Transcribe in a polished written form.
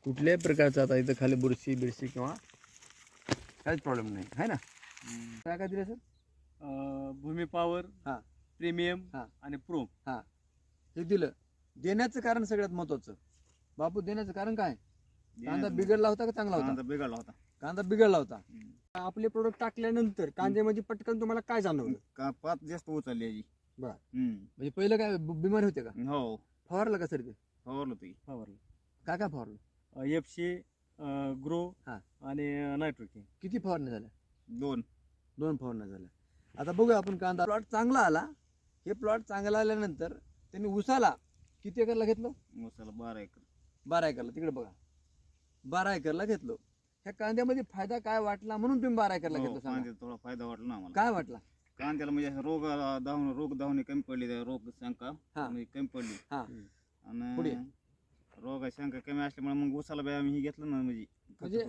कुठल्याही प्रकारचा आता इथं खाली बुरशी बिरशी किंवा काहीच प्रॉब्लेम नाही आहे ना. काय काय दिलं सर? भूमी पॉवर, हा. प्रीमियम हा. आणि प्रो. हे दिलं. देण्याचं कारण सगळ्यात महत्वाचं. बापू देण्याचं कारण काय? कांदा बिघडला होता का चांगला होता? बिघडला होता. कांदा बिघडला होता. आपले प्रोडक्ट टाकल्यानंतर कांद्यामध्ये पटकन तुम्हाला काय जाणवलं? पात जास्त उचलली याची. बरं. म्हणजे पहिलं काय बिमारी होते का? हो, फवारलं का सर ते? फवारलं ती. काय काय फवारलं? एफसी, ग्रो हा. आणि नायट्रोकिन. किती फवारण्या झाल्या? 2. 2 फवारण्या झाल्या. आता बघूया आपण कांदा प्लॉट चांगला आला. हे प्लॉट चांगला आल्यानंतर त्यांनी उसाला किती एकरला घेतलं? मसाला 12 एकर. 12 एकरला. तिकडे बघा, 12 एकरला घेतलं. ह्या कांद्यामध्ये फायदा काय वाटला म्हणून तुम्ही 12 एकरला घेतलं? सांगा. कांद्यात थोडा फायदा वाटला ना आम्हाला. काय वाटला? कांद्याला म्हणजे रोग धावणे कमी पडली, रोग शंका हा. म्हणजे कमी पडली. हा. आणि पुढे? रोग शंका कमी असल्यामुळे मग उसाला बी आम्ही हे घेतलं ना, म्हणजे म्हणजे